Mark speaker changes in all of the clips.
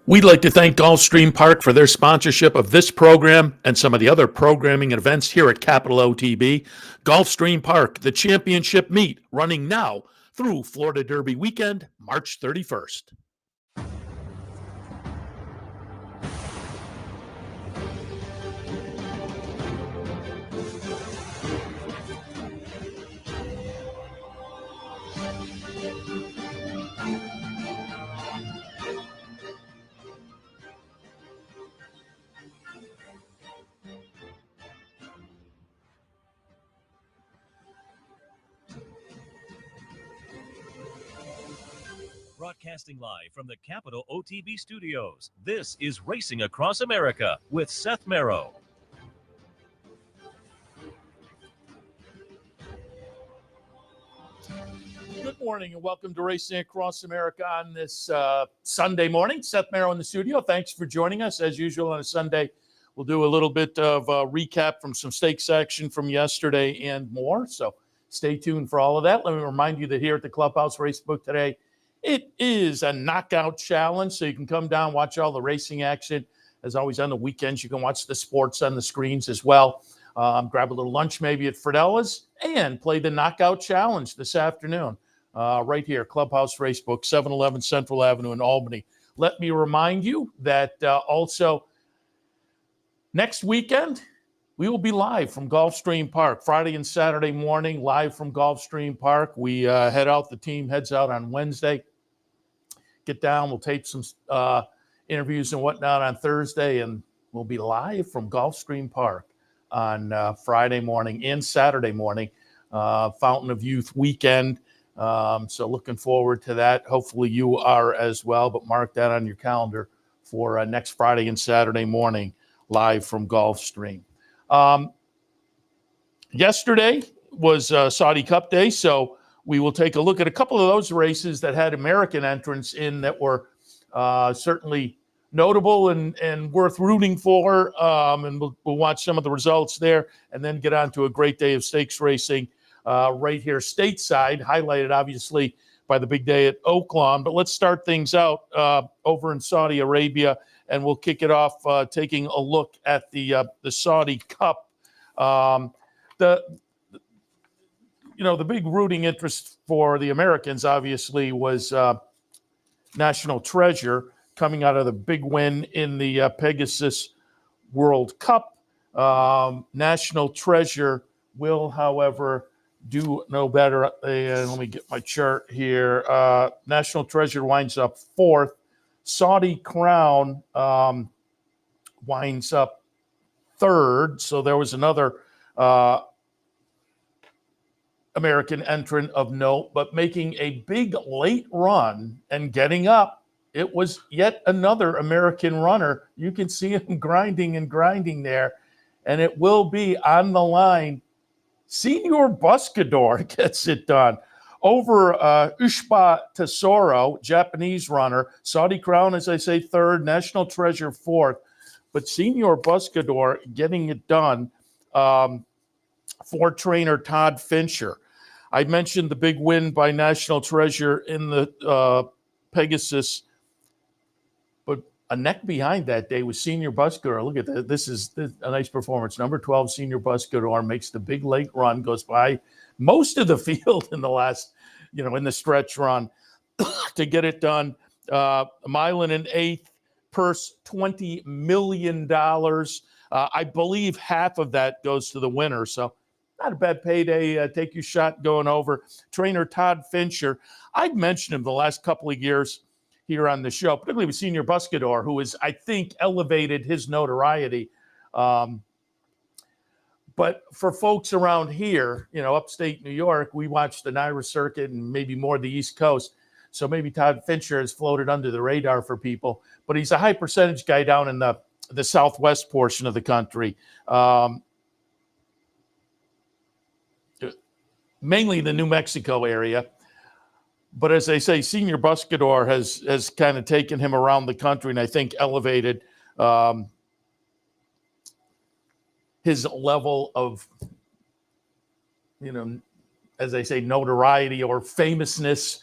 Speaker 1: We'd like to thank Gulfstream Park for their sponsorship of this program and some of the other programming and events here at Capital OTB. Gulfstream Park, the championship meet, running now through Florida Derby weekend, March 31st.
Speaker 2: Broadcasting live from the Capital OTB studios, this is Racing Across America with Seth Merrow.
Speaker 1: Good morning and welcome to Racing Across America on this Sunday morning. Seth Merrow in the studio. Thanks for joining us. As usual on a Sunday, we'll do a little bit of a recap from some stakes action from yesterday and more. So stay tuned for all of that. Let me remind you that here at the Clubhouse Racebook today, it is a knockout challenge, so you can come down, watch all the racing action. As always, on the weekends, you can watch the sports on the screens as well. Grab a little lunch maybe at Fredella's and play the knockout challenge this afternoon right here, Clubhouse Racebook, 711 Central Avenue in Albany. Let me remind you that also next weekend, we will be live from Gulfstream Park, Friday and Saturday morning, live from Gulfstream Park. We the team heads out on Wednesday. Get down, we'll tape some interviews and whatnot on Thursday, and we'll be live from Gulfstream Park on Friday morning and Saturday morning, Fountain of Youth weekend. So looking forward to that. Hopefully you are as well, but mark that on your calendar for next Friday and Saturday morning, live from Gulfstream. Yesterday was Saudi Cup Day, so we will take a look at a couple of those races that had American entrants in that were certainly notable and worth rooting for. And we'll watch some of the results there and then get on to a great day of stakes racing right here stateside, highlighted obviously by the big day at Oaklawn. But let's start things out over in Saudi Arabia, and we'll kick it off taking a look at the Saudi Cup. The big rooting interest for the Americans obviously was National Treasure coming out of the big win in the Pegasus World Cup. National Treasure will, however, do no better. And let me get my chart here. National Treasure winds up fourth. Saudi Crown winds up third. So there was another American entrant of note, but making a big late run and getting up. It was yet another American runner. You can see him grinding there, and it will be on the line. Senior Buscador gets it done over Ushba Tesoro, Japanese runner. Saudi Crown, as I say, third. National Treasure fourth, but Senior Buscador getting it done for trainer Todd Fincher. I mentioned the big win by National Treasure in the Pegasus, but a neck behind that day was Senior Buscador. Look at that. This is a nice performance. Number 12, Senior Buscador, makes the big late run, goes by most of the field in the last, in the stretch run to get it done. A mile and an eighth, purse $20 million. I believe half of that goes to the winner. So not a bad payday. Take your shot going over. Trainer Todd Fincher. I've mentioned him the last couple of years here on the show, particularly with Senior Buscador, who has, I think, elevated his notoriety. But for folks around here, upstate New York, we watch the NYRA circuit and maybe more the East Coast. So maybe Todd Fincher has floated under the radar for people. But he's a high percentage guy down in the southwest portion of the country. Mainly the New Mexico area. But as they say, Senior Buscador has kind of taken him around the country and I think elevated his level of, as they say, notoriety or famousness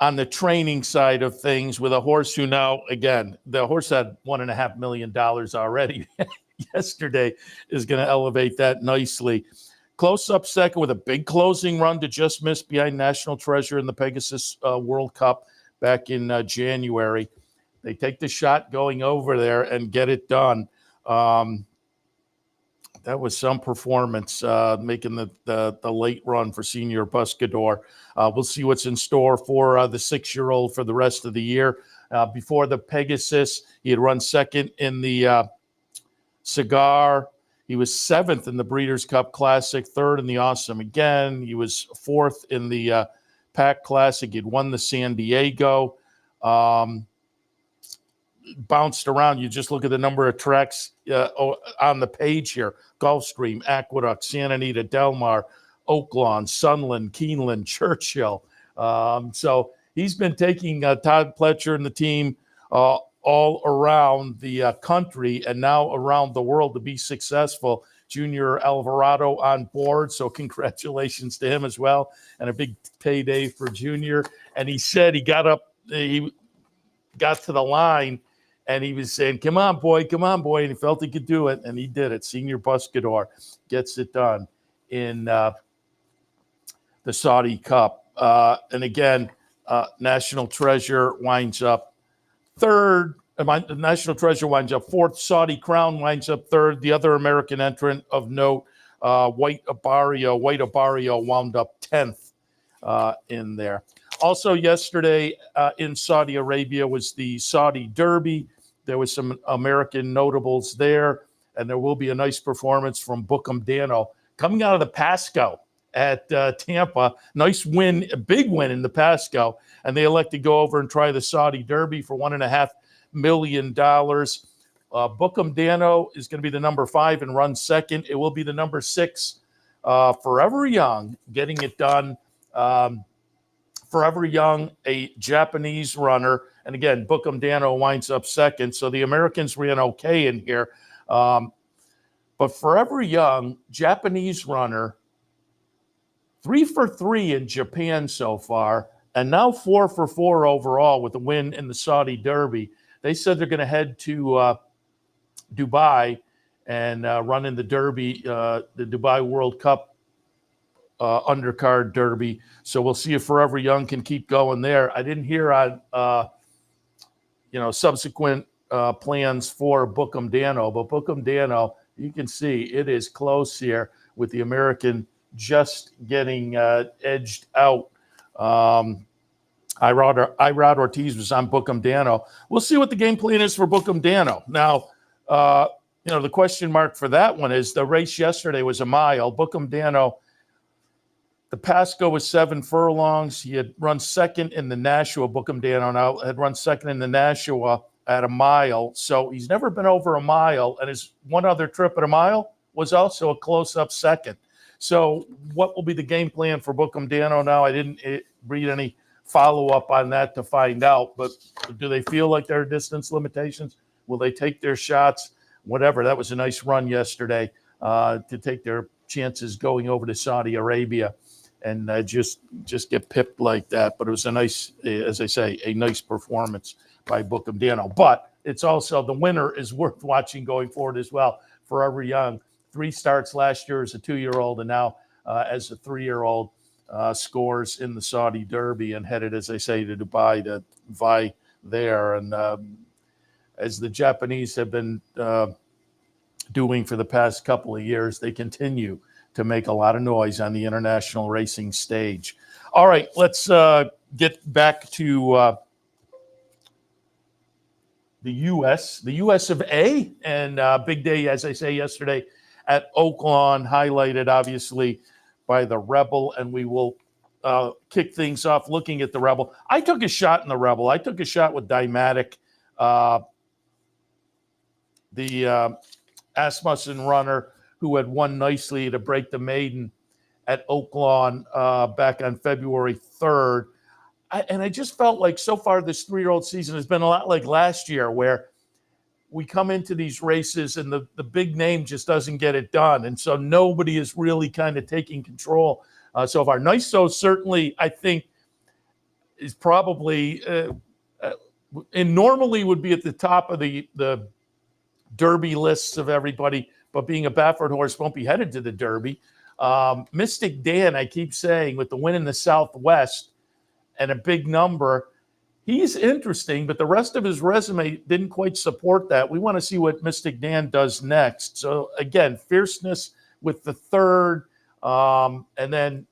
Speaker 1: on the training side of things with a horse who now, again, the horse had $1.5 million already yesterday, is going to elevate that nicely. Close up second with a big closing run to just miss behind National Treasure in the Pegasus World Cup back in January. They take the shot going over there and get it done. That was some performance, making the late run for Senior Buscador. We'll see what's in store for the 6-year-old for the rest of the year. Before the Pegasus, he had run second in the Cigar. He was 7th in the Breeders' Cup Classic, 3rd in the Awesome Again. He was 4th in the Pack Classic. He'd won the San Diego. Bounced around. You just look at the number of tracks on the page here. Gulfstream, Aqueduct, Santa Anita, Del Mar, Oaklawn, Sunland, Keeneland, Churchill. So he's been taking Todd Pletcher and the team all around the country and now around the world to be successful. Junior Alvarado on board, so congratulations to him as well, and a big payday for Junior. And he said he got to the line, and he was saying, come on, boy, and he felt he could do it, and he did it. Senior Buscador gets it done in the Saudi Cup. And again, National Treasure winds up 3rd. National Treasure winds up 4th. Saudi Crown winds up 3rd. The other American entrant of note, White Abario wound up 10th in there. Also yesterday in Saudi Arabia was the Saudi Derby. There was some American notables there, and there will be a nice performance from Bookham Dano coming out of the Pasco at Tampa. Nice win, a big win in the Pasco, and they elect to go over and try the Saudi Derby for $1.5 million. Bookham Dano is going to be the number 5 and run second. It will be the number 6, Forever Young, getting it done. Forever Young, a Japanese runner. And again, Bookham Dano winds up second. So the Americans ran okay in here. But Forever Young, Japanese runner, 3 for 3 in Japan so far, and now 4 for 4 overall with the win in the Saudi Derby. They said they're going to head to Dubai and run in the Derby, the Dubai World Cup undercard Derby. So we'll see if Forever Young can keep going there. I didn't hear on subsequent plans for Bookham Dano, but Bookham Dano, you can see it is close here with the American just getting edged out. Irod Ortiz was on Bookham Dano. We'll see what the game plan is for Bookham Dano. Now, the question mark for that one is the race yesterday was a mile. Bookham Dano, the Pasco was 7 furlongs. He had run second in the Nashua. Bookham Dano now had run second in the Nashua at a mile. So he's never been over a mile. And his one other trip at a mile was also a close-up second. So what will be the game plan for Bookham Dano now? I didn't read any follow-up on that to find out. But do they feel like there are distance limitations? Will they take their shots? Whatever. That was a nice run yesterday to take their chances going over to Saudi Arabia and just get pipped like that. But it was a nice, as I say, a nice performance by Bookham Dano. But it's also, the winner is worth watching going forward as well. Forever Young, 3 starts last year as a 2-year-old, and now as a 3-year-old scores in the Saudi Derby and headed, as I say, to Dubai to vie there. And as the Japanese have been doing for the past couple of years, they continue to make a lot of noise on the international racing stage. All right, let's get back to the U.S. of A, and big day, as I say, yesterday at Oaklawn, highlighted obviously by the Rebel, and we will kick things off looking at the Rebel. I took a shot in the Rebel. I took a shot with Dymatic, the Asmussen runner who had won nicely to break the maiden at Oaklawn back on February 3rd. And I just felt like so far this 3-year-old season has been a lot like last year, where we come into these races and the big name just doesn't get it done. And so nobody is really kind of taking control so far. Nice, so certainly, I think, is probably and normally would be at the top of the Derby lists of everybody, but being a Baffert horse won't be headed to the Derby. Mystic Dan, I keep saying, with the win in the Southwest and a big number, he's interesting, but the rest of his resume didn't quite support that. We want to see what Mystic Dan does next. So again, fierceness with the third, and then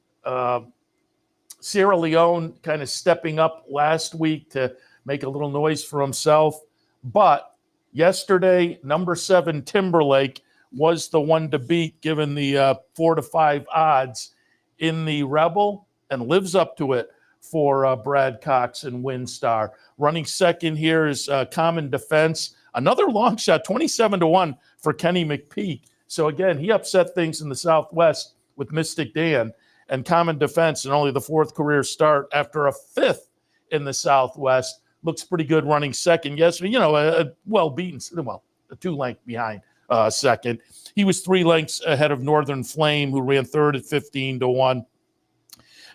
Speaker 1: Sierra Leone kind of stepping up last week to make a little noise for himself. But yesterday, number 7 Timberlake was the one to beat, given the 4 to 5 odds in the Rebel, and lives up to it for Brad Cox and Windstar. Running second here is Common Defense. Another long shot, 27 to 1 for Kenny McPeak. So again, he upset things in the Southwest with Mystic Dan and Common Defense, and only the 4th career start after a 5th in the Southwest. Looks pretty good running second. Yes, you know, a well-beaten, well, a 2 length behind second. He was 3 lengths ahead of Northern Flame, who ran third at 15 to 1.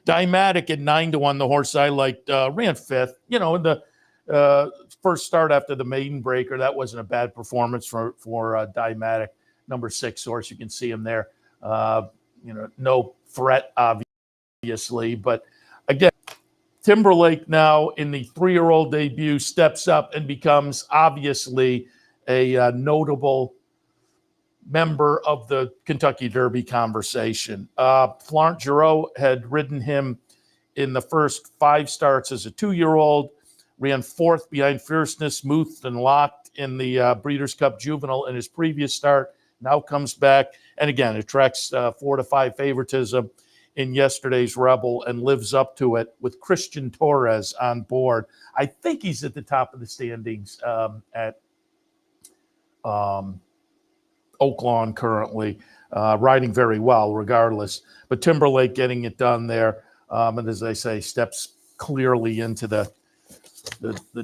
Speaker 1: Dymatic at 9 to 1, the horse I liked, ran 5th. You know, in the first start after the maiden breaker, that wasn't a bad performance for Dymatic. Number 6 horse, you can see him there. You know, no threat, obviously, but again, Timberlake now in the 3-year-old debut steps up and becomes obviously a notable member of the Kentucky Derby conversation. Florent Giroux had ridden him in the first 5 starts as a 2-year-old, ran 4th behind Fierceness, Moothed, and Locked in the Breeders' Cup Juvenile in his previous start. Now comes back and again attracts 4 to 5 favoritism in yesterday's Rebel and lives up to it with Christian Torres on board. I think he's at the top of the standings at Oaklawn currently, riding very well regardless. But Timberlake getting it done there. And as I say, steps clearly into the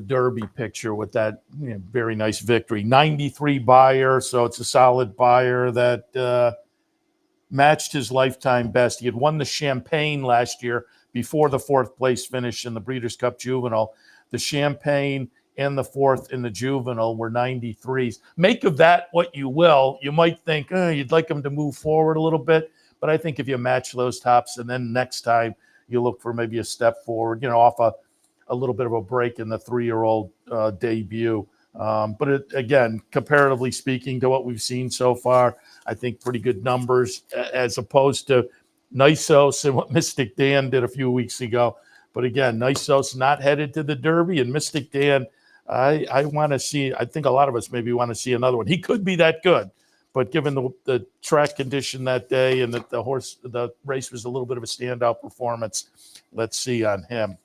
Speaker 1: Derby picture with that very nice victory. 93 buyer, so it's a solid buyer that matched his lifetime best. He had won the Champagne last year before the 4th place finish in the Breeders' Cup Juvenile. The Champagne and the 4th in the Juvenile were 93s. Make of that what you will. You might think you'd like him to move forward a little bit, but I think if you match those tops and then next time you look for maybe a step forward, off a little bit of a break in the 3-year-old debut. But again, comparatively speaking to what we've seen so far, I think pretty good numbers as opposed to Nysos and what Mystic Dan did a few weeks ago. But again, Nysos not headed to the Derby, and Mystic Dan, I want to see, I think a lot of us maybe want to see another one. He could be that good, but given the track condition that day and that the race was a little bit of a standout performance, let's see on him.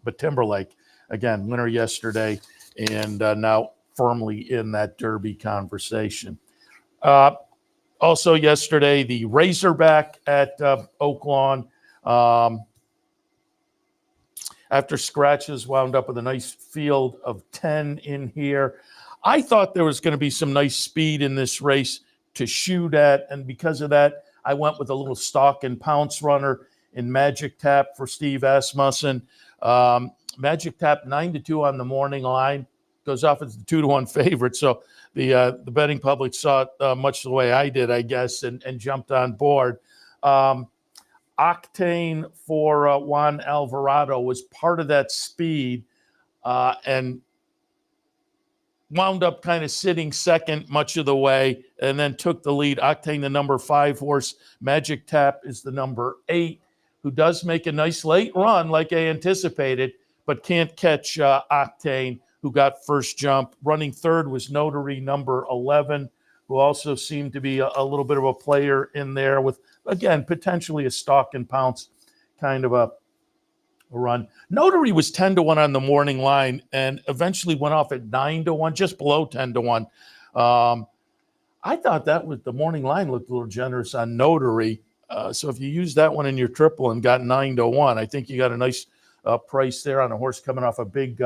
Speaker 1: But Timberlake, again, winner yesterday, and now firmly in that Derby conversation. Also yesterday, the Razorback at Oaklawn, after scratches, wound up with a nice field of 10 in here. I thought there was going to be some nice speed in this race to shoot at, and because of that, I went with a little stalk and pounce runner in Magic Tap for Steve Asmussen. Magic Tap 9-2 on the morning line, goes off as the 2-1 favorite. So the betting public saw it much the way I did, I guess, and jumped on board. Octane for Juan Alvarado was part of that speed and wound up kind of sitting second much of the way and then took the lead. Octane, the number 5 horse. Magic Tap is the number 8, who does make a nice late run like I anticipated, but can't catch Octane, who got first jump. Running third was Notary, number 11, who also seemed to be a little bit of a player in there with, again, potentially a stalk and pounce kind of a run. Notary was 10-1 on the morning line and eventually went off at 9-1, just below 10-1. I thought that was the morning line looked a little generous on Notary. So if you use that one in your triple and got 9-1, I think you got a nice price there on a horse coming off a big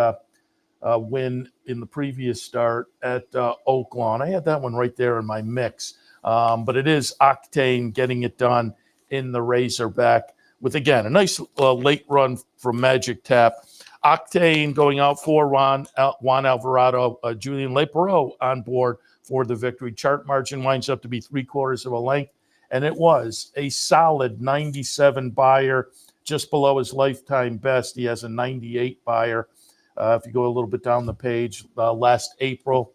Speaker 1: win in the previous start at Oaklawn. I had that one right there in my mix. But it is Octane getting it done in the Razorback. with, again, a nice late run from Magic Tap. Octane going out for Juan Alvarado, Julian Lepereau on board for the victory. Chart margin winds up to be 3/4 of a length, and it was a solid 97 buyer, just below his lifetime best. He has a 98 buyer. If you go a little bit down the page, last April,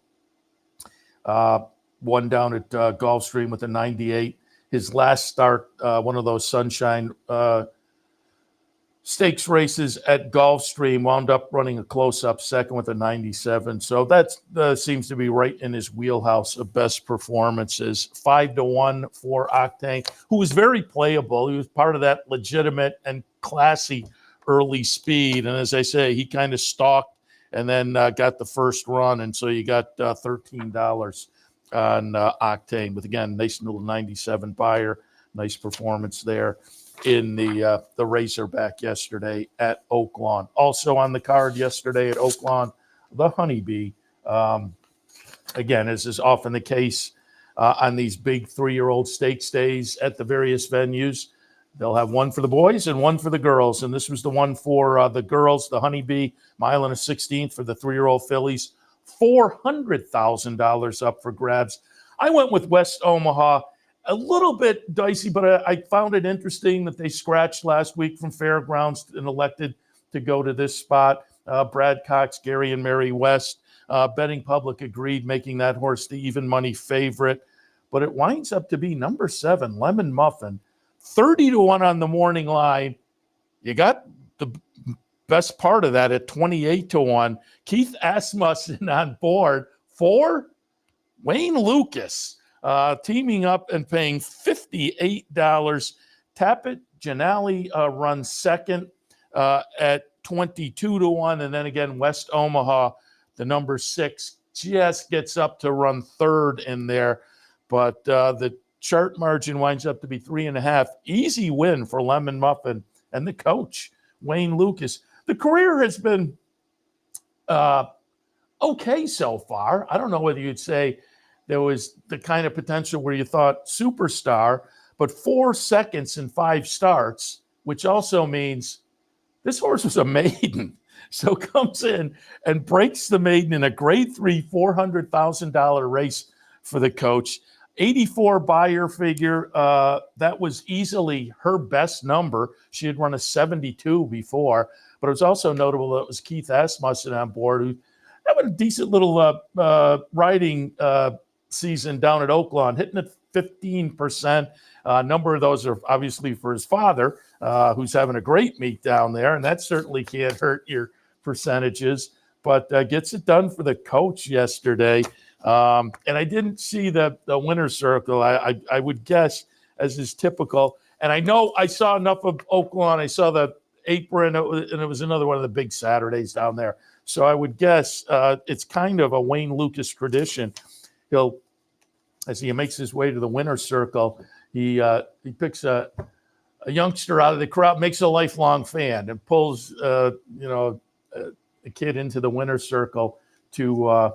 Speaker 1: one down at Gulfstream with a 98. His last start, one of those Sunshine stakes races at Gulfstream, wound up running a close-up second with a 97. So that seems to be right in his wheelhouse of best performances. 5-1 for Octane, who was very playable. He was part of that legitimate and classy early speed. And as I say, he kind of stalked and then got the first run. And so you got $13 on Octane. But again, nice little 97 buyer. Nice performance there in the Razorback yesterday at Oaklawn. Also on the card yesterday at Oaklawn, the Honeybee. Again, as is often the case on these big 3-year-old stakes days at the various venues, they'll have one for the boys and one for the girls. And this was the one for the girls, the Honeybee, 1 1/16 for the 3-year-old fillies. $400,000 up for grabs. I went with West Omaha. A little bit dicey, but I found it interesting that they scratched last week from Fairgrounds and elected to go to this spot. Brad Cox, Gary and Mary West. Betting public agreed, making that horse the even money favorite. But it winds up to be number 7, Lemon Muffin. 30-1 on the morning line. You got the best part of that at 28-1. Keith Asmussen on board for Wayne Lucas. Teaming up and paying $58. Tappet Janali runs second at 22-1. And then again, West Omaha, the number 6, just gets up to run third in there. But the chart margin winds up to be 3.5. Easy win for Lemon Muffin and the coach, Wayne Lucas. The career has been okay so far. I don't know whether you'd say there was the kind of potential where you thought superstar, but 4 seconds in 5 starts, which also means this horse was a maiden. So comes in and breaks the maiden in a grade 3 $400,000 race for the coach. 84 buyer figure. That was easily her best number. She had run a 72 before, but it was also notable that it was Keith Asmussen on board, who had a decent little riding season down at Oaklawn, hitting at 15%. A number of those are obviously for his father, who's having a great meet down there, and that certainly can't hurt your percentages, but gets it done for the coach yesterday. And I didn't see the winner's circle. I would guess, as is typical, and I know I saw enough of Oaklawn. I saw the apron, and it was another one of the big Saturdays down there. So I would guess it's kind of a Wayne Lucas tradition. He'll, as he makes his way to the winner's circle, he picks a youngster out of the crowd, makes a lifelong fan, and pulls a kid into the winner's circle to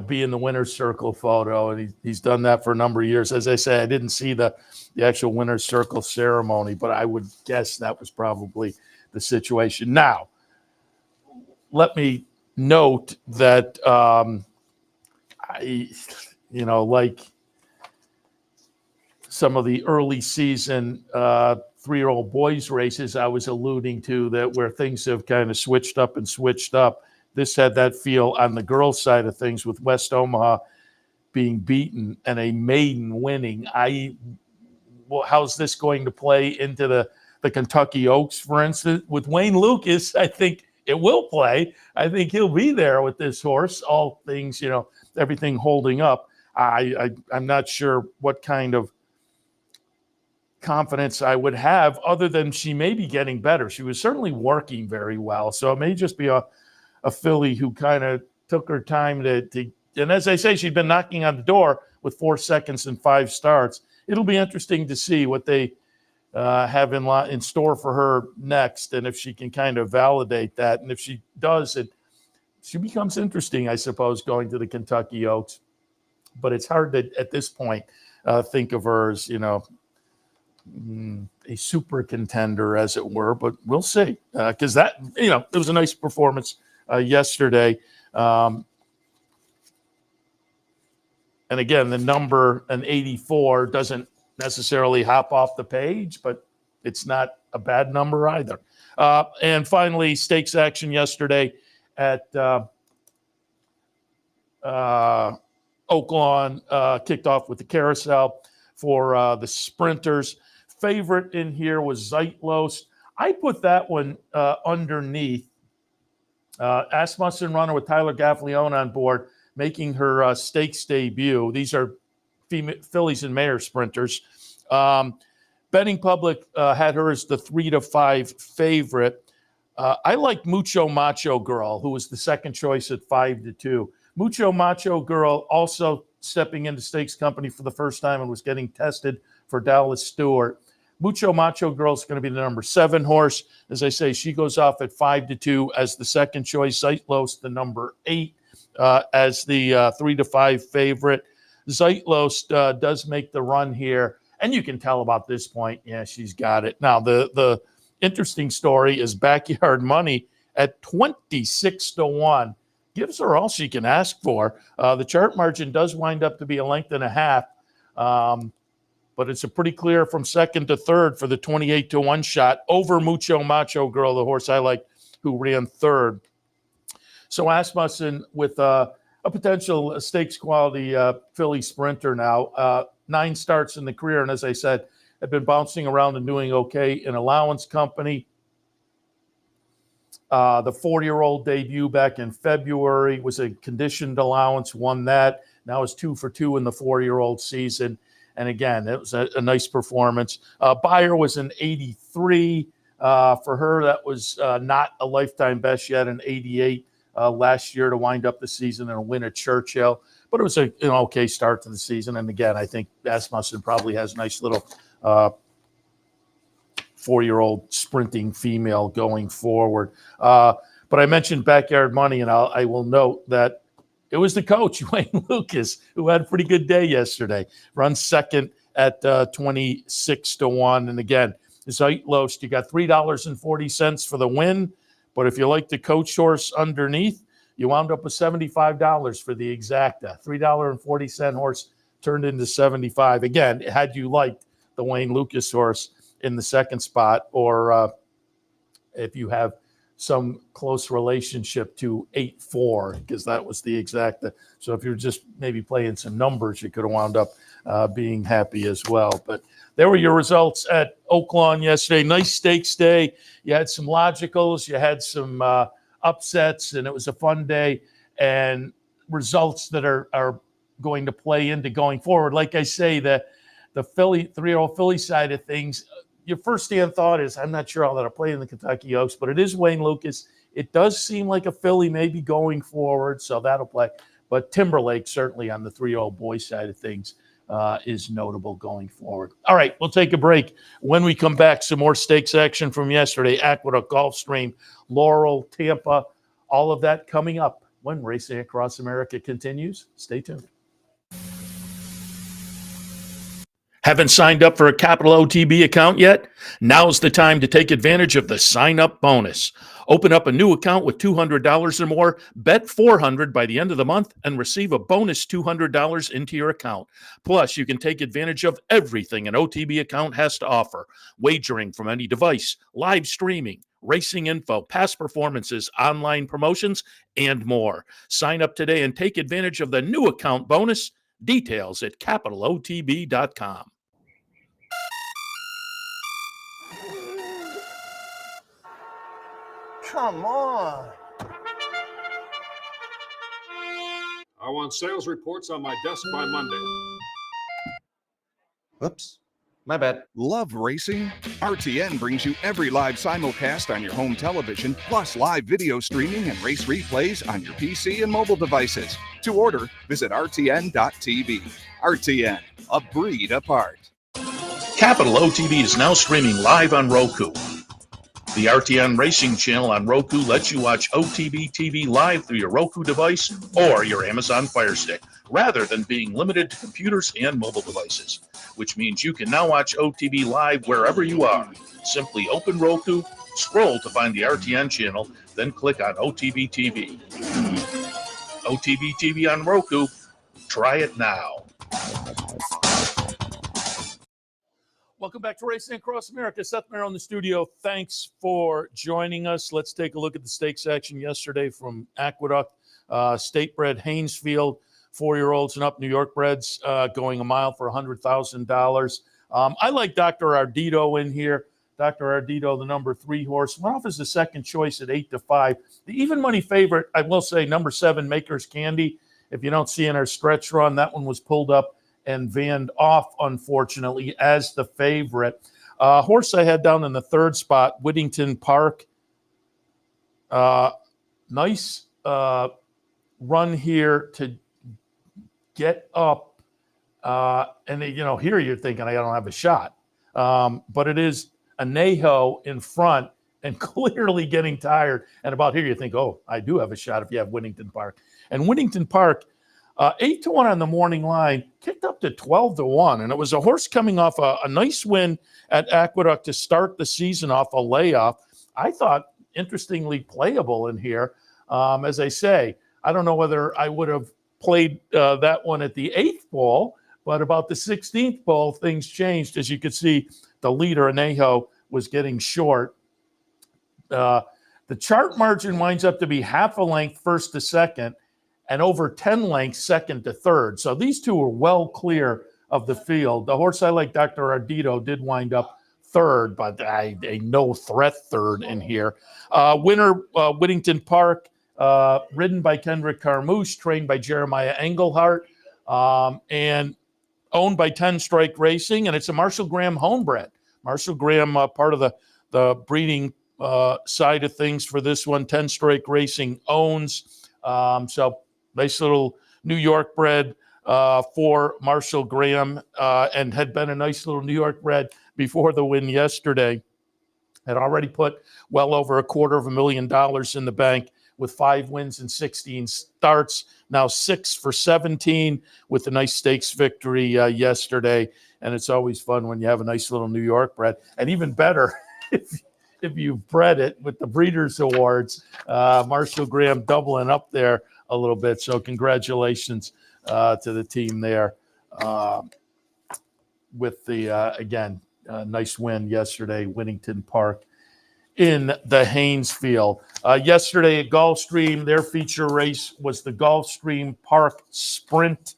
Speaker 1: be in the winner's circle photo. And he's done that for a number of years. As I say, I didn't see the actual winner's circle ceremony, but I would guess that was probably the situation. Now, let me note that like some of the early season 3-year-old boys races I was alluding to, that where things have kind of switched up. This had that feel on the girls' side of things, with West Omaha being beaten and a maiden winning. How's this going to play into the Kentucky Oaks, for instance? With Wayne Lucas, I think it will play. I think he'll be there with this horse, all things, everything holding up. I'm not sure what kind of confidence I would have, other than she may be getting better. She was certainly working very well. So it may just be a filly who kind of took her time to, and as I say, she'd been knocking on the door with 4 seconds and 5 starts. It'll be interesting to see what they have in store for her next, and if she can kind of validate that. And if she does, she becomes interesting, I suppose, going to the Kentucky Oaks. But it's hard to, at this point, think of her as, a super contender, as it were, but we'll see. Because that, it was a nice performance yesterday. And again, the number, an 84, doesn't necessarily hop off the page, but it's not a bad number either. And finally, stakes action yesterday at Oaklawn kicked off with the carousel for the sprinters. Favorite in here was Zeitlos. I put that one underneath Asmussen runner with Tyler Gaffalione on board, making her stakes debut. These are fillies and mare sprinters. Betting public had her as the 3-5 favorite. I like Mucho Macho Girl, who was the second choice at 5-2. Mucho Macho Girl also stepping into stakes company for the first time and was getting tested for Dallas Stewart. Mucho Macho Girl is going to be the number 7 horse. As I say, she goes off at 5-2 as the second choice. Zeitlos, the number 8, as the 3-5 favorite. Zeitlos does make the run here, and you can tell about this point. Yeah, she's got it. Now, the interesting story is Backyard Money at 26-1. Gives her all she can ask for. The chart margin does wind up to be a length and a half, but it's a pretty clear from second to third for the 28-1 shot over Mucho Macho Girl, the horse I like, who ran third. So Asmussen with a potential stakes quality filly sprinter now. 9 starts in the career, and as I said, have been bouncing around and doing okay in allowance company. The 40-year-old debut back in February was a conditioned allowance, won that. Now is 2 for 2 in the 4-year-old season. And again, it was a nice performance. Beyer was an 83. For her, that was not a lifetime best yet, an 88 last year to wind up the season and a win at Churchill. But it was an okay start to the season. And again, I think Asmussen probably has a nice little 4-year-old sprinting female going forward. But I mentioned Backyard Money, and I will note that it was the coach, Wayne Lucas, who had a pretty good day yesterday. Runs second at 26-1. And again, Zeitlos, you got $3.40 for the win. But if you like the coach horse underneath, you wound up with $75 for the exacta. $3.40 horse turned into $75. Again, had you liked the Wayne Lucas horse in the second spot, or if you have some close relationship to 8-4, because that was the exacta. So if you're just maybe playing some numbers, you could have wound up being happy as well. But there were your results at Oaklawn yesterday. Nice stakes day. You had some logicals, you had some upsets, and it was a fun day, and results that are going to play into going forward. Like I say, the filly, 3-year-old filly side of things, your first stand thought is, I'm not sure how that'll play in the Kentucky Oaks, but it is Wayne Lucas. It does seem like a filly maybe going forward, so that'll play. But Timberlake, certainly on the 3-year-old boy side of things, is notable going forward. All right, we'll take a break. When we come back, some more stakes action from yesterday. Aqueduct, Gulfstream, Laurel, Tampa, all of that coming up when Racing Across America continues. Stay tuned. Haven't signed up for a Capital OTB account yet? Now's the time to take advantage of the sign-up bonus. Open up a new account with $200 or more, bet $400 by the end of the month, and receive a bonus $200 into your account. Plus, you can take advantage of everything an OTB account has to offer. Wagering from any device, live streaming, racing info, past performances, online promotions, and more. Sign up today and take advantage of the new account bonus. Details at capitalotb.com.
Speaker 3: Come on.
Speaker 4: I want sales reports on my desk by Monday.
Speaker 3: Whoops. My bad.
Speaker 5: Love racing? RTN brings you every live simulcast on your home television, plus live video streaming and race replays on your PC and mobile devices. To order, visit rtn.tv. RTN, a breed apart.
Speaker 1: Capital OTB is now streaming live on Roku. The RTN Racing channel on Roku lets you watch OTB TV live through your Roku device or your Amazon Fire Stick, rather than being limited to computers and mobile devices, which means you can now watch OTB live wherever you are. Simply open Roku, scroll to find the RTN channel, then click on OTB TV. OTB TV on Roku. Try it now. Welcome back to Racing Across America. Seth Merrow in the studio. Thanks for joining us. Let's take a look at the stakes action yesterday from Aqueduct. State-bred Haynesfield, 4-year-olds and up, New York breds going a mile for $100,000. I like Dr. Ardito in here. Dr. Ardito, the number 3 horse, went off as the second choice at 8-5. The even money favorite, I will say, number 7, Maker's Candy. If you don't see in our stretch run, that one was pulled up and vanned off, unfortunately, as the favorite. Horse I had down in the 3rd spot, Whittington Park. Nice run here to get up. And, here you're thinking I don't have a shot. But it is Anejo in front and clearly getting tired. And about here you think, oh, I do have a shot if you have Whittington Park. And Whittington Park, 8-1 on the morning line, kicked up to 12-1. And it was a horse coming off a nice win at Aqueduct to start the season off a layoff. I thought, interestingly, playable in here. As I say, I don't know whether I would have played that one at the 8th pole, but about the 16th pole, things changed. As you could see, the leader, Anejo, was getting short. The chart margin winds up to be half a length first to second and over 10 lengths second to third. So these two are well clear of the field. The horse I like, Dr. Ardito, did wind up third, but a no-threat third in here. Winner, Whittington Park, ridden by Kendrick Carmouche, trained by Jeremiah Engelhart, and owned by 10 Strike Racing, and it's a Marshall Graham homebred. Marshall Graham, part of the breeding side of things for this one. 10 Strike Racing owns. So nice little New York bred for Marshall Graham, and had been a nice little New York bred before the win yesterday. Had already put well over $250,000 in the bank with 5 wins and 16 starts. Now 6 for 17 with a nice stakes victory yesterday. And it's always fun when you have a nice little New York bred. And even better if you've bred it with the Breeders' Awards. Marshall Graham doubling up there a little bit. So congratulations to the team there with the, again, nice win yesterday, Whittington Park in the Haynesfield. Yesterday at Gulfstream, their feature race was the Gulfstream Park Sprint.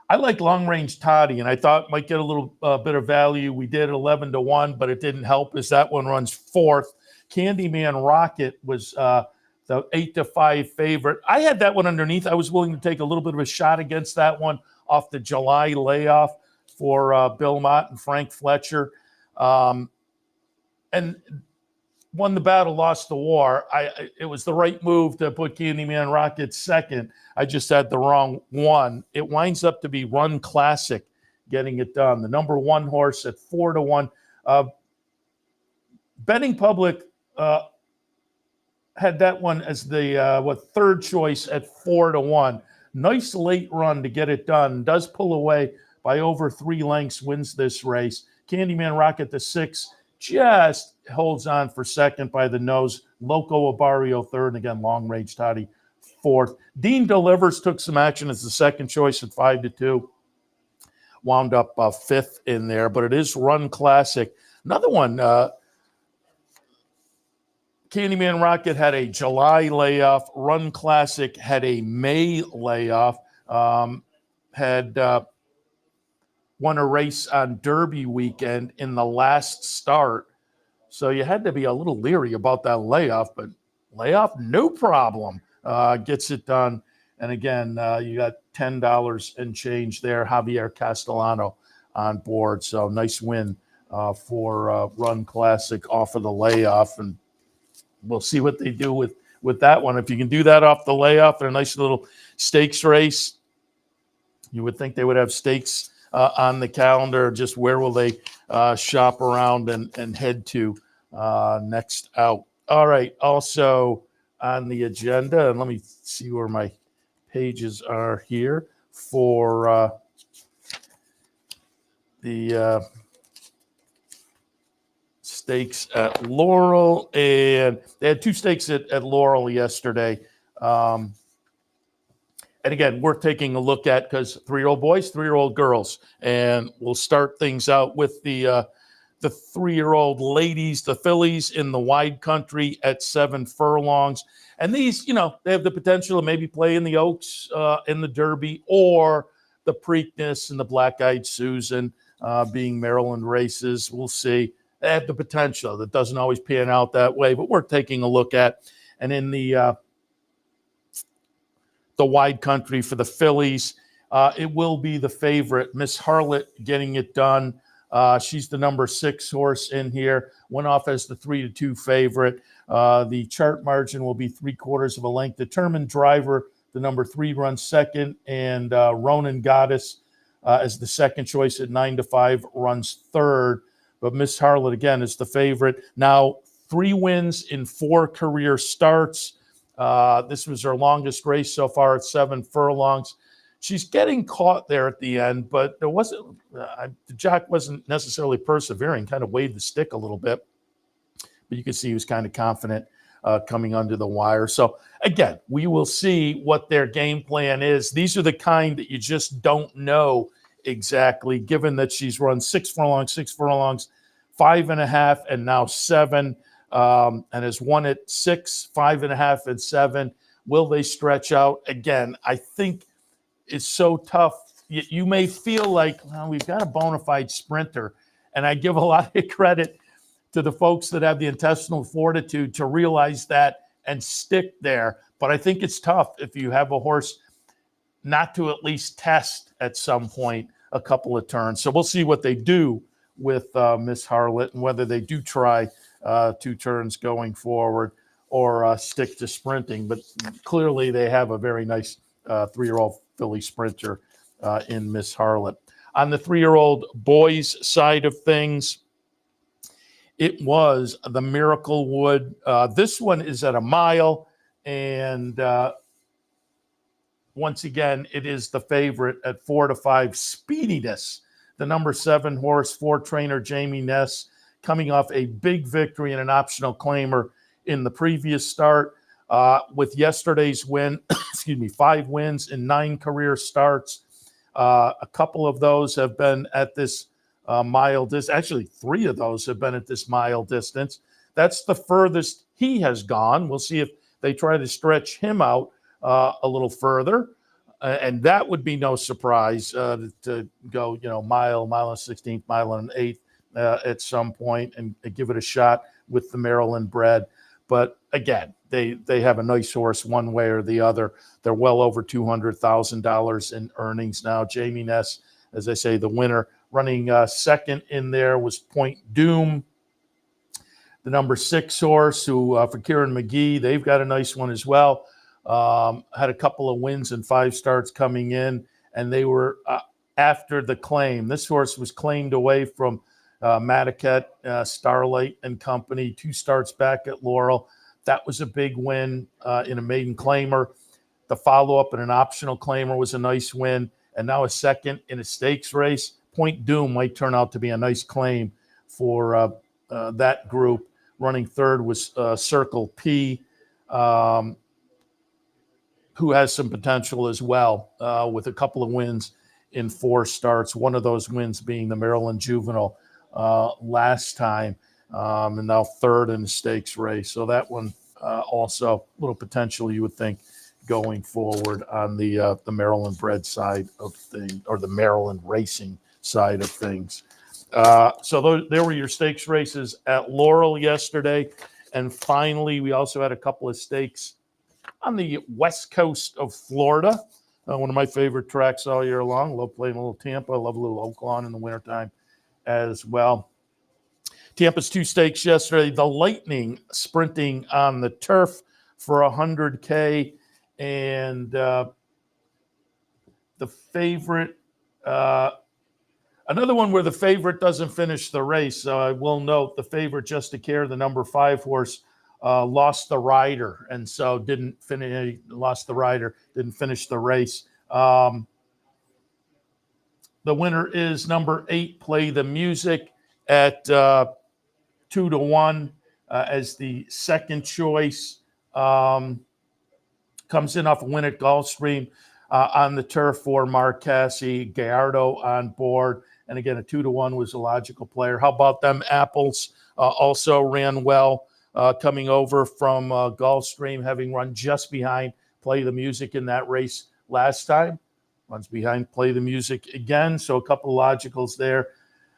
Speaker 1: I like Long Range Toddy, and I thought might get a little bit of value. We did 11-1, but it didn't help as that one runs 4th. Candyman Rocket was the 8-5 favorite. I had that one underneath. I was willing to take a little bit of a shot against that one off the July layoff for Bill Mott and Frank Fletcher. And won the battle, lost the war. It was the right move to put Candyman Rocket second. I just had the wrong one. It winds up to be Run Classic getting it done. The number 1 horse at 4-1. Betting Public had that one as the third choice at 4-1. Nice late run to get it done. Does pull away by over 3 lengths, wins this race. Candyman Rocket, the 6, just holds on for second by the nose. Loco Abario third, and again, Long Range Toddy 4th. Dean Delivers took some action as the second choice at 5-2. Wound up 5th in there, but it is Run Classic. Another one, Candyman Rocket had a July layoff. Run Classic had a May layoff. Had won a race on Derby weekend in the last start. So you had to be a little leery about that layoff, but layoff, no problem. Gets it done. And again, you got $10 and change there. Javier Castellano on board. So nice win for Run Classic off of the layoff. And we'll see what they do with that one. If you can do that off the layoff in a nice little stakes race, you would think they would have stakes on the calendar. Just where will they shop around and head to next out? All right. Also on the agenda, and let me see where my pages are here for the stakes at Laurel, and they had 2 stakes at Laurel yesterday. And again, worth taking a look at because 3-year-old boys, 3-year-old girls, and we'll start things out with the 3-year-old ladies, the fillies in the wide country at 7 furlongs. And these, they have the potential to maybe play in the Oaks, in the Derby, or the Preakness and the Black-Eyed Susan, being Maryland races. We'll see. They have the potential. That doesn't always pan out that way, but we're taking a look at. And in the wide country for the fillies, it will be the favorite, Miss Harlot, getting it done. She's the number 6 horse in here. Went off as the 3-2 favorite. The chart margin will be 3/4 of a length. Determined Driver, the number 3, runs second, and Ronan Goddess as the second choice at 9-5 runs third. But Miss Harlot, again, is the favorite. Now, 3 wins in 4 career starts. This was her longest race so far at 7 furlongs. She's getting caught there at the end, but there wasn't. The jock wasn't necessarily persevering. Kind of waved the stick a little bit, but you can see he was kind of confident coming under the wire. So again, we will see what their game plan is. These are the kind that you just don't know exactly, given that she's run 6 furlongs, 5.5, and now 7, and has won at 6, 5.5, and 7. Will they stretch out? Again, I think it's so tough. You may feel like, well, we've got a bona fide sprinter, and I give a lot of credit to the folks that have the intestinal fortitude to realize that and stick there. But I think it's tough if you have a horse not to at least test at some point a couple of turns. So we'll see what they do with Miss Harlot and whether they do try 2 turns going forward or stick to sprinting. But clearly they have a very nice 3-year-old filly sprinter in Miss Harlot. On the 3-year-old boys side of things, it was the Miracle Wood. This one is at a mile, and once again, it is the favorite at 4-5. Speediness, the number 7 horse, 4 trainer Jamie Ness, coming off a big victory and an optional claimer in the previous start. With yesterday's win, 5 wins in 9 career starts. A couple of those have been at this mile distance. Actually, 3 of those have been at this mile distance. That's the furthest he has gone. We'll see if they try to stretch him out a little further. And that would be no surprise to go, mile and 16th, mile and 8th at some point and give it a shot with the Maryland bred. But again, they have a nice horse one way or the other. They're well over $200,000 in earnings now. Jamie Ness, as I say, the winner. Running second in there was Point Doom, the number 6 horse, who for Kieran McGee, they've got a nice one as well. Had a couple of wins and 5 starts coming in, and they were after the claim. This horse was claimed away from Madaket, Starlight and Company, 2 starts back at Laurel. That was a big win in a maiden claimer. The follow-up in an optional claimer was a nice win, and now a second in a stakes race. Point Doom might turn out to be a nice claim for that group. Running third was Circle P, who has some potential as well, with a couple of wins in 4 starts. One of those wins being the Maryland Juvenile last time, and now third in the stakes race. So that one also a little potential, you would think, going forward on the Maryland bred side of things, or the Maryland racing side of things. So there were your stakes races at Laurel yesterday. And finally, we also had a couple of stakes on the west coast of Florida. One of my favorite tracks all year long. Love playing a little Tampa. Love a little Oaklawn in the wintertime as well. Tampa's 2 stakes yesterday. The Lightning sprinting on the turf for $100K. And the favorite Another one where the favorite doesn't finish the race. I will note the favorite, Just to Care, the number 5 horse, lost the rider, and so didn't finish. Lost the rider, didn't finish the race. The winner is number 8, Play the Music, at 2-1 as the second choice. Comes in off a win at Gulfstream on the turf for Marcassi. Gallardo on board. And again, a 2-1 was a logical player. How about them apples? Also ran well coming over from Gulfstream, having run just behind Play the Music in that race last time. Runs behind Play the Music again. So a couple of logicals there.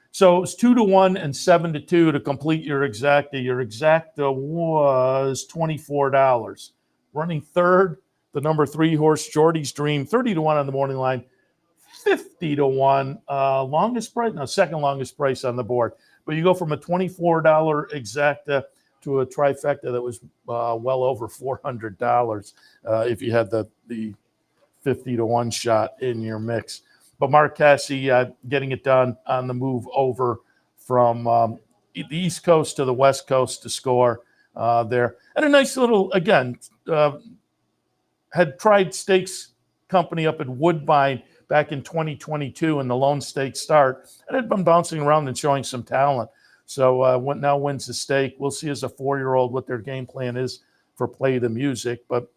Speaker 1: So it's 2-1 and 7-2 to complete your exacta. Your exacta was $24. Running third, the number 3 horse, Jordy's Dream, 30-1 on the morning line, 50-1. Longest price, no, second longest price on the board. But you go from a $24 exacta to a trifecta that was well over $400 if you had the 50-1 shot in your mix. But Marcassi getting it done on the move over from the East Coast to the West Coast to score there. And a nice little, again, had tried Stakes Company up at Woodbine back in 2022 in the Lone Stakes start, and had been bouncing around and showing some talent. So now wins the stake. We'll see as a 4-year-old what their game plan is for Play the Music. But,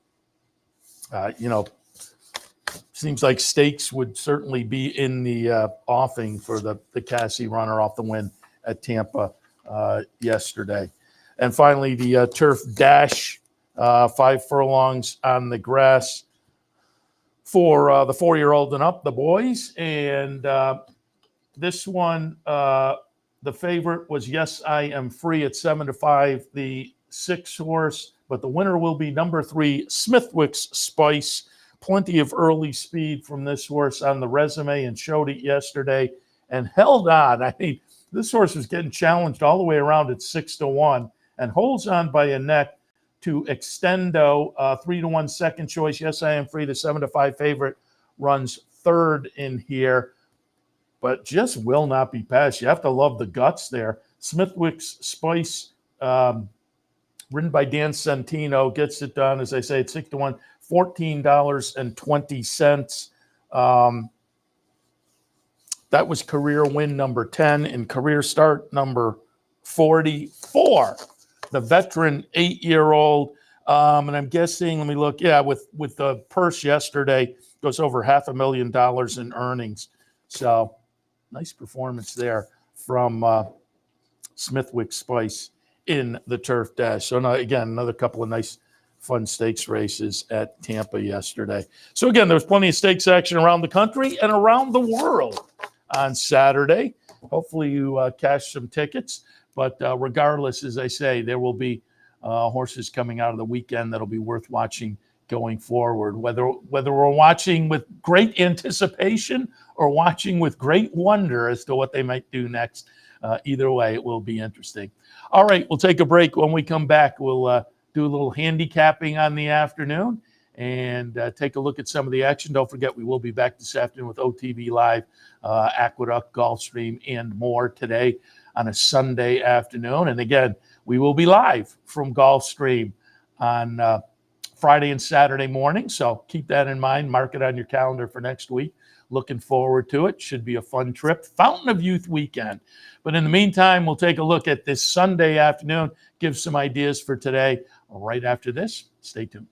Speaker 1: seems like Stakes would certainly be in the offing for the Cassie runner off the win at Tampa yesterday. And finally, the Turf Dash, 5 furlongs on the grass for the 4-year-old and up, the boys. And this one, the favorite was Yes, I Am Free at 7-5, the 6 horse. But the winner will be number 3, Smithwick's Spice. Plenty of early speed from this horse on the resume and showed it yesterday and held on. I mean, this horse was getting challenged all the way around at 6-1 and holds on by a neck to Extendo, 3-1 second choice. Yes, I Am Free, the 7-5 favorite, runs third in here, but just will not be passed. You have to love the guts there. Smithwick's Spice, ridden by Dan Centino, gets it done, as I say, at 6-1. $14.20. That was career win number 10 and career start number 44. The veteran 8-year-old. And I'm guessing, let me look. Yeah, with the purse yesterday, goes over $500,000 in earnings. So nice performance there from Smithwick Spice in the Turf Dash. So now, again, another couple of nice fun stakes races at Tampa yesterday. So again, there was plenty of stakes action around the country and around the world on Saturday. Hopefully you cashed some tickets. But regardless, as I say, there will be horses coming out of the weekend that'll be worth watching going forward. Whether we're watching with great anticipation or watching with great wonder as to what they might do next, either way, it will be interesting. All right, we'll take a break. When we come back, we'll do a little handicapping on the afternoon and take a look at some of the action. Don't forget, we will be back this afternoon with OTB Live, Aqueduct, Gulfstream, and more today on a Sunday afternoon. And again, we will be live from Gulfstream on Friday and Saturday morning. So keep that in mind. Mark it on your calendar for next week. Looking forward to it. Should be a fun trip. Fountain of Youth weekend. But in the meantime, we'll take a look at this Sunday afternoon, give some ideas for today. Right after this, stay tuned.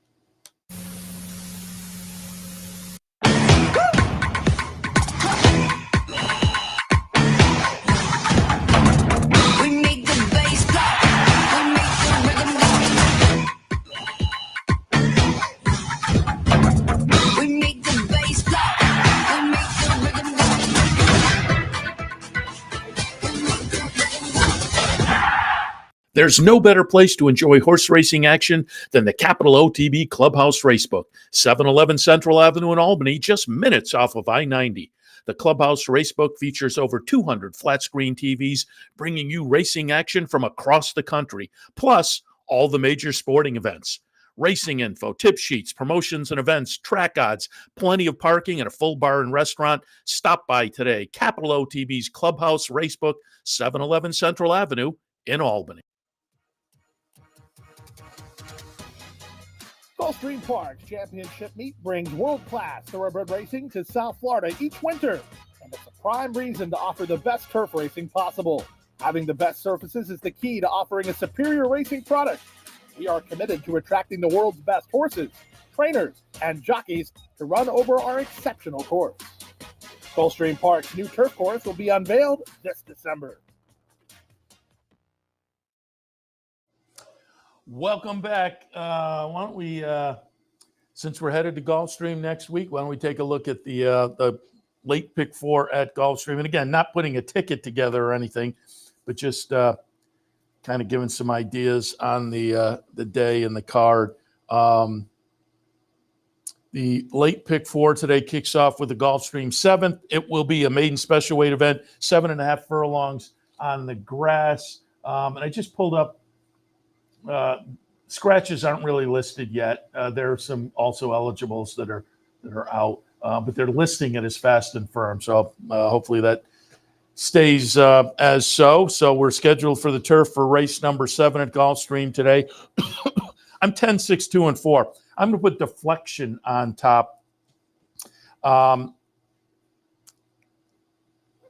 Speaker 1: There's no better place to enjoy horse racing action than the Capital OTB Clubhouse Racebook, 711 Central Avenue in Albany, just minutes off of I-90. The Clubhouse Racebook features over 200 flat-screen TVs, bringing you racing action from across the country, plus all the major sporting events. Racing info, tip sheets, promotions and events, track odds, plenty of parking, and a full bar and restaurant. Stop by today. Capital OTB's Clubhouse Racebook, 711 Central Avenue in Albany.
Speaker 6: Gulfstream Park's championship meet brings world-class thoroughbred racing to South Florida each winter, and it's a prime reason to offer the best turf racing possible. Having the best surfaces is the key to offering a superior racing product. We are committed to attracting the world's best horses, trainers, and jockeys to run over our exceptional course. Gulfstream Park's new turf course will be unveiled this December.
Speaker 1: Welcome back. Why don't we, since we're headed to Gulfstream next week, why don't we take a look at the late pick 4 at Gulfstream? And again, not putting a ticket together or anything, but just kind of giving some ideas on the day and the card. The late pick 4 today kicks off with the Gulfstream 7th. It will be a maiden special weight event, 7.5 furlongs on the grass. And I just pulled up. Scratches aren't really listed yet. There are some also eligibles that are out, but they're listing it as fast and firm. So hopefully that stays as so. So we're scheduled for the turf for race number 7 at Gulfstream today. I'm 10, 6, 2, and 4. I'm going to put deflection on top.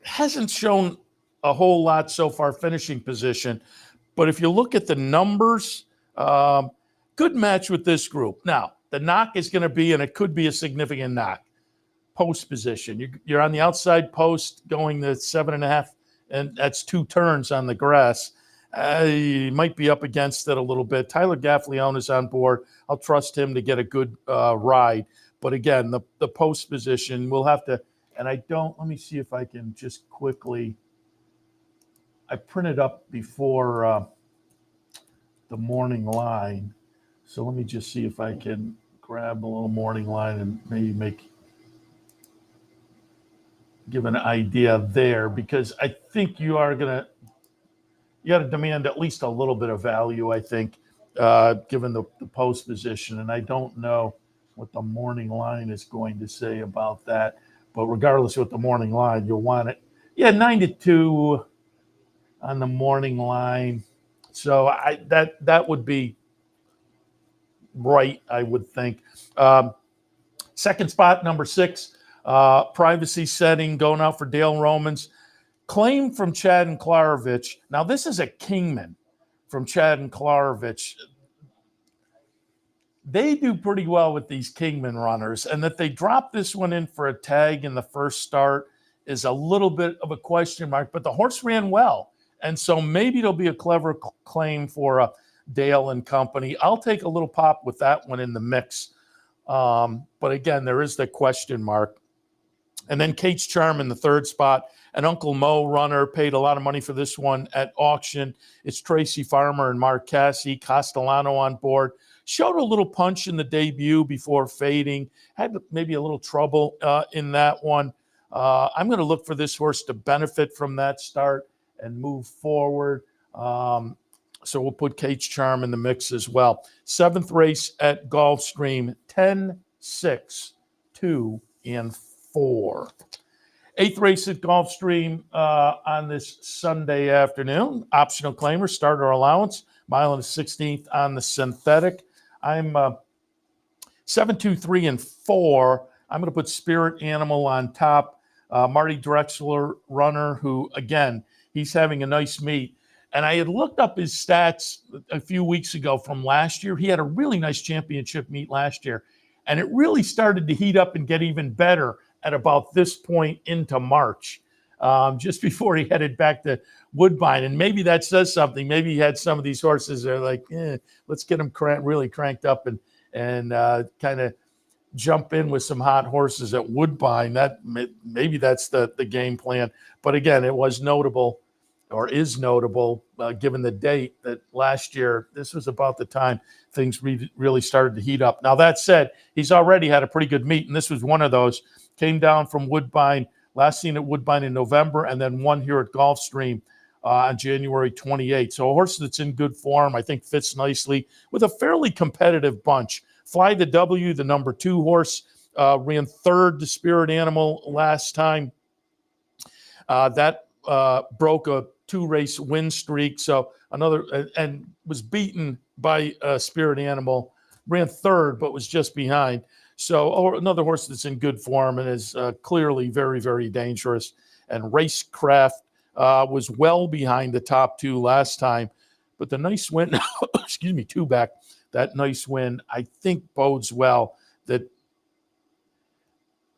Speaker 1: Hasn't shown a whole lot so far finishing position. But if you look at the numbers, good match with this group. Now, the knock is going to be, and it could be a significant knock, post position. You're on the outside post going to 7.5, and that's 2 turns on the grass. You might be up against it a little bit. Tyler Gaffleone is on board. I'll trust him to get a good ride. But again, the post position, we'll have to, and let me see if I can just quickly, I printed up before the morning line. So let me just see if I can grab a little morning line and maybe give an idea there, because I think you got to demand at least a little bit of value, I think, given the post position. And I don't know what the morning line is going to say about that. But regardless of what the morning line, you'll want it. Yeah, 9-2 on the morning line. So that would be right, I would think. Second spot, number 6, privacy setting, going out for Dale Romans. Claim from Chad and Klarovich. Now, this is a Kingman from Chad and Klarovich. They do pretty well with these Kingman runners, and that they drop this one in for a tag in the first start is a little bit of a question mark, but the horse ran well. And so maybe it'll be a clever claim for Dale and company. I'll take a little pop with that one in the mix. But again, there is the question mark. And then Kate's Charm in the 3rd spot. An Uncle Mo runner, paid a lot of money for this one at auction. It's Tracy Farmer and Mark Cassie. Castellano on board. Showed a little punch in the debut before fading. Had maybe a little trouble in that one. I'm going to look for this horse to benefit from that start and move forward. So we'll put Kate's Charm in the mix as well. 7th race at Gulfstream, 10, 6, 2, and 4. 8th race at Gulfstream on this Sunday afternoon. Optional claimer, starter allowance, mile and a 16th on the synthetic. I'm 7, 2, 3, and 4. I'm going to put Spirit Animal on top. Marty Drexler runner, who, again, he's having a nice meet. And I had looked up his stats a few weeks ago from last year. He had a really nice championship meet last year. And it really started to heat up and get even better at about this point into March, just before he headed back to Woodbine. And maybe that says something. Maybe he had some of these horses that are like, let's get them really cranked up and kind of jump in with some hot horses at Woodbine. Maybe that's the game plan. But again, it was notable, or is notable, given the date, that last year, this was about the time things really started to heat up. Now, that said, he's already had a pretty good meet, and this was one of those. Came down from Woodbine, last seen at Woodbine in November, and then won here at Gulfstream on January 28th. So a horse that's in good form, I think fits nicely with a fairly competitive bunch. Fly the W, the number 2 horse, ran third to Spirit Animal last time. That broke a 2-race win streak. So and was beaten by Spirit Animal, ran third, but was just behind. So another horse that's in good form and is clearly very, very dangerous. And Racecraft was well behind the top 2 last time. But the nice win, 2 back, that nice win, I think bodes well that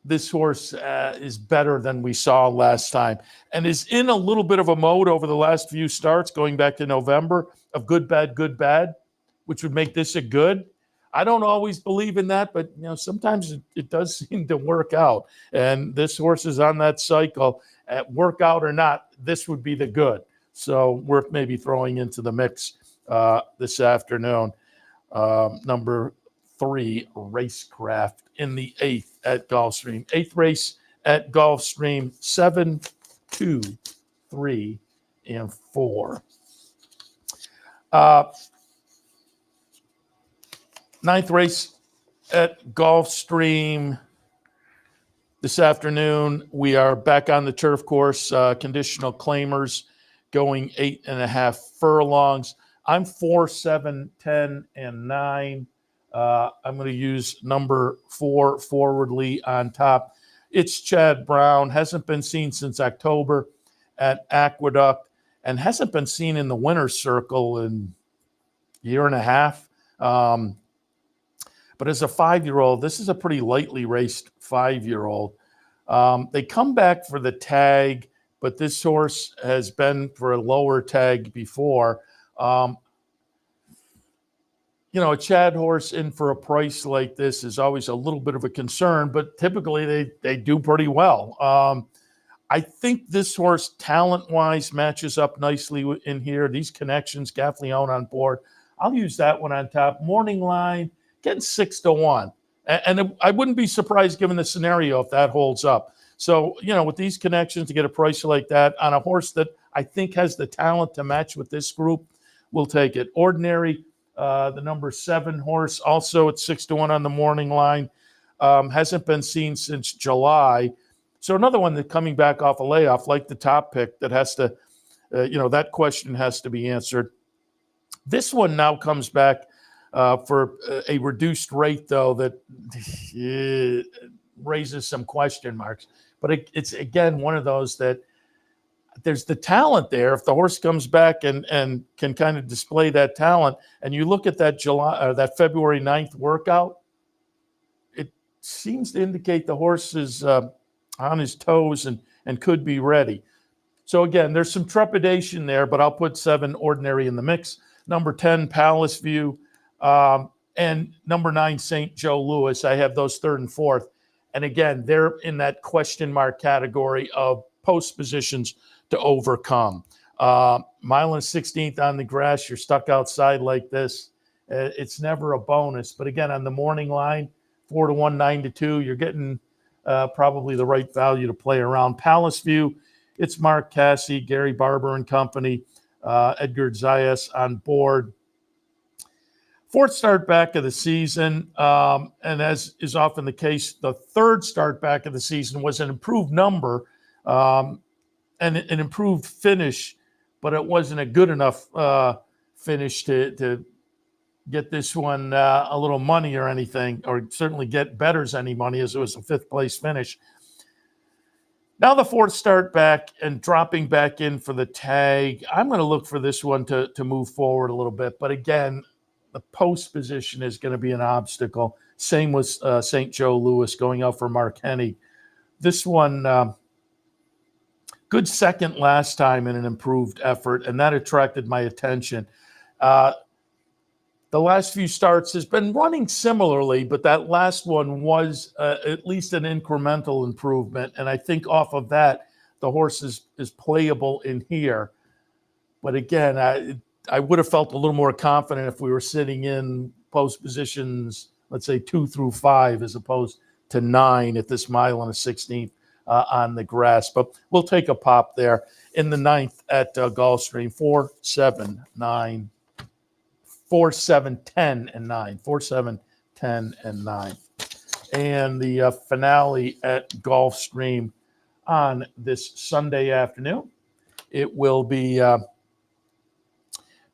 Speaker 1: this horse is better than we saw last time and is in a little bit of a mode over the last few starts going back to November of good, bad, which would make this a good. I don't always believe in that, but sometimes it does seem to work out. And this horse is on that cycle. At workout or not, this would be the good. So worth maybe throwing into the mix this afternoon. Number 3, Racecraft in the 8th at Gulfstream. 8th race at Gulfstream, 7, 2, 3, and 4. 9th race at Gulfstream this afternoon. We are back on the turf course. Conditional claimers going 8.5 furlongs. I'm 4, 7, 10, and 9. I'm going to use number 4 forwardly on top. It's Chad Brown. Hasn't been seen since October at Aqueduct and hasn't been seen in the winner's circle in a year and a half. But as a 5-year-old, this is a pretty lightly raced 5-year-old. They come back for the tag, but this horse has been for a lower tag before. A Chad horse in for a price like this is always a little bit of a concern, but typically they do pretty well. I think this horse talent-wise matches up nicely in here. These connections, Gaffleone on board. I'll use that one on top. Morning line, getting 6-1. And I wouldn't be surprised given the scenario if that holds up. So, with these connections to get a price like that on a horse that I think has the talent to match with this group, we'll take it. Ordinary, the number 7 horse, also at 6-1 on the morning line, hasn't been seen since July. So another one that coming back off a layoff, like the top pick, that has to, that question has to be answered. This one now comes back for a reduced rate, though, that raises some question marks. But it's, again, one of those that there's the talent there. If the horse comes back and can kind of display that talent, and you look at that that February 9th workout, it seems to indicate the horse is on his toes and could be ready. So, again, there's some trepidation there, but I'll put 7 Ordinary in the mix. Number 10, Palace View. And number 9, St. Joe Louis. I have those 3rd and 4th. And again, they're in that question mark category of post positions to overcome. Mile and 16th on the grass, you're stuck outside like this. It's never a bonus. But again, on the morning line, 4-1, 9-2, you're getting probably the right value to play around. Palace View, it's Mark Cassie, Gary Barber and company, Edgar Zayas on board. 4th start back of the season, and as is often the case, the 3rd start back of the season was an improved number and an improved finish, but it wasn't a good enough finish to get this one a little money or anything, or certainly get bettors any money, as it was a 5th place finish. Now the 4th start back and dropping back in for the tag. I'm going to look for this one to move forward a little bit, but again, the post position is going to be an obstacle. Same with St. Joe Louis going out for Mark Hennig. This one, good second last time in an improved effort, and that attracted my attention. The last few starts has been running similarly, but that last one was at least an incremental improvement, and I think off of that, the horse is playable in here. But again, I would have felt a little more confident if we were sitting in post positions, let's say 2 through 5, as opposed to 9 at this mile and a 16th on the grass. But we'll take a pop there in the ninth at Gulfstream, 4-7-9. 4-7-10 and 9. 4-7-10 and 9. And the finale at Gulfstream on this Sunday afternoon. It will be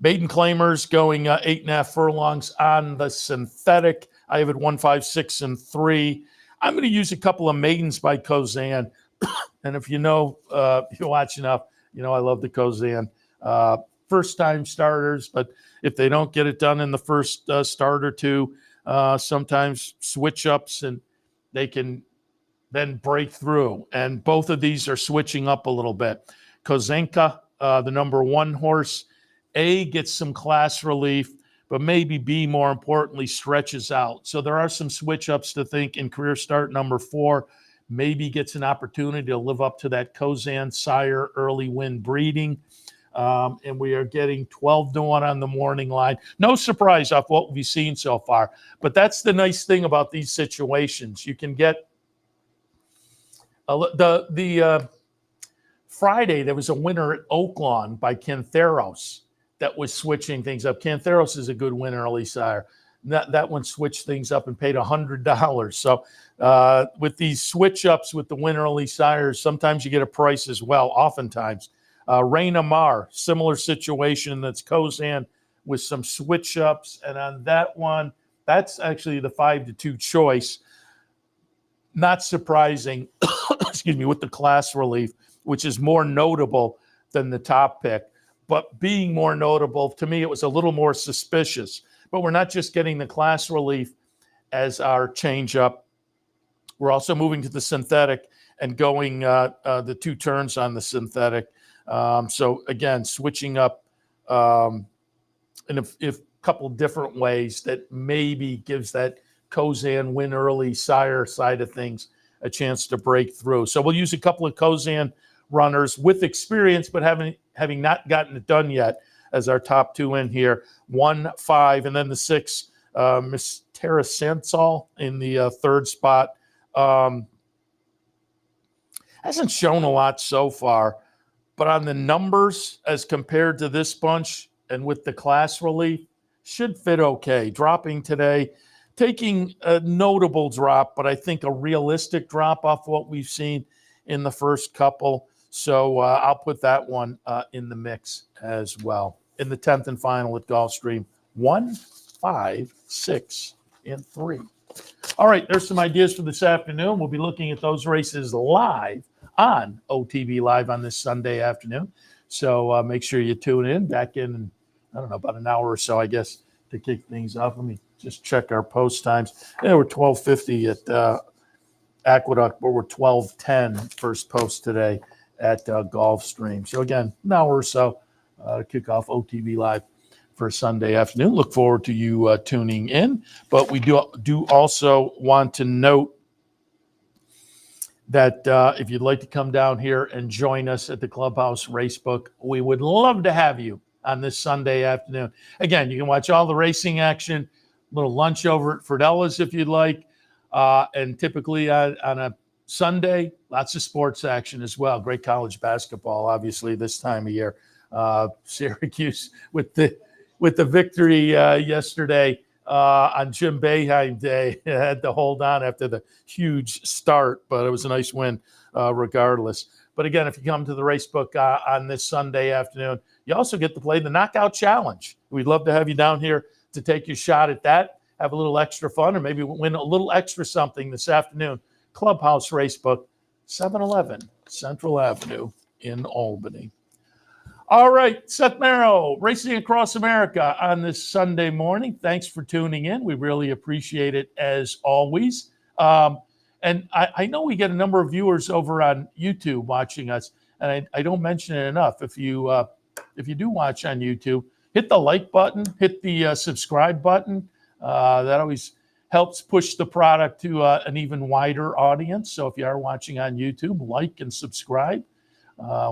Speaker 1: maiden claimers going 8.5 furlongs on the synthetic. I have it 1-5-6 and 3. I'm going to use a couple of maidens by Kozan. And if you know, if you watch enough, you know I love the Kozan. First-time starters, but if they don't get it done in the first start or two, sometimes switch ups and they can then break through. And both of these are switching up a little bit. Kozenka, the number 1 horse, A, gets some class relief, but maybe B, more importantly, stretches out. So there are some switch ups to think in career start number 4, maybe gets an opportunity to live up to that Kozan sire early win breeding. And we are getting 12-1 on the morning line. No surprise off what we've seen so far. But that's the nice thing about these situations. You can get the Friday, there was a winner at Oaklawn by Cantheros that was switching things up. Cantheros is a good winner, early sire. That one switched things up and paid $100. So with these switch ups with the winner early sires, sometimes you get a price as well, oftentimes. Rain Amar, similar situation. That's Kozan with some switch ups. And on that one, that's actually the 5-2 choice. Not surprising, excuse me, with the class relief, which is more notable than the top pick. But being more notable, to me, it was a little more suspicious. But we're not just getting the class relief as our change up. We're also moving to the synthetic and going the 2 turns on the synthetic. So again, switching up in a couple different ways that maybe gives that Kozan win early sire side of things a chance to break through. So we'll use a couple of Kozan runners with experience, but having not gotten it done yet as our top 2 in here. 1, 5, and then the 6, Miss Tara Sansol in the 3rd spot. Hasn't shown a lot so far. But on the numbers, as compared to this bunch and with the class relief, should fit okay. Dropping today, taking a notable drop, but I think a realistic drop off what we've seen in the first couple. So I'll put that one in the mix as well. In the 10th and final at Gulfstream, 1, 5, 6, and 3. All right, there's some ideas for this afternoon. We'll be looking at those races live on OTB Live on this Sunday afternoon. So make sure you tune in. Back in, I don't know, about an hour or so, I guess, to kick things off. Let me just check our post times. Yeah, we're 12:50 at Aqueduct, but we're 12:10 first post today at Gulfstream. So again, an hour or so to kick off OTB Live for Sunday afternoon. Look forward to you tuning in. But we do also want to note that if you'd like to come down here and join us at the Clubhouse Racebook, we would love to have you on this Sunday afternoon. Again, you can watch all the racing action, a little lunch over at Fridella's if you'd like, and typically on a Sunday, lots of sports action as well. Great college basketball, obviously, this time of year. Syracuse with the victory yesterday on Jim Boeheim Day. Had to hold on after the huge start, but it was a nice win regardless. But again, if you come to the Racebook on this Sunday afternoon, you also get to play the Knockout Challenge. We'd love to have you down here to take your shot at that, have a little extra fun, or maybe win a little extra something this afternoon. Clubhouse Racebook, 711 Central Avenue in Albany. All right, Seth Merrow, Racing Across America on this Sunday morning. Thanks for tuning in. We really appreciate it as always. And I know we get a number of viewers over on YouTube watching us, and I don't mention it enough. If you do watch on YouTube, hit the like button, hit the subscribe button. That always helps push the product to an even wider audience. So if you are watching on YouTube, like and subscribe.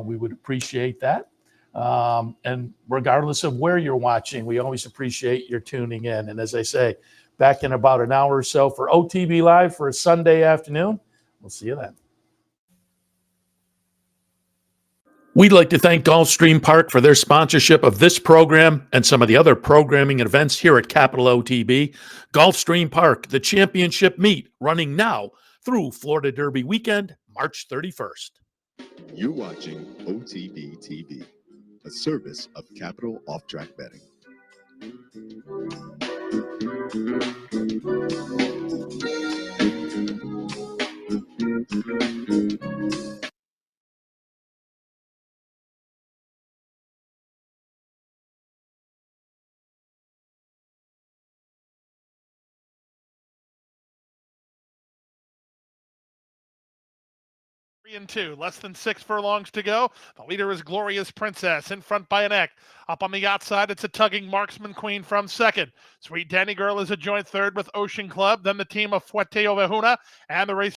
Speaker 1: We would appreciate that. And regardless of where you're watching, we always appreciate your tuning in. And as I say, back in about an hour or so for OTB Live for a Sunday afternoon. We'll see you then. We'd like to thank Gulfstream Park for their sponsorship of this program and some of the other programming and events here at Capital OTB. Gulfstream Park, the championship meet, running now through Florida Derby weekend, March 31st.
Speaker 7: You're watching OTB TV, a service of Capital Off Track Betting.
Speaker 6: And 2, less than 6 furlongs to go. The leader is Glorious Princess, in front by a neck. Up on the outside, it's a tugging Marksman Queen from second. Sweet Danny Girl is a joint third with Ocean Club. Then the team of Fuerte Ovejuna and the race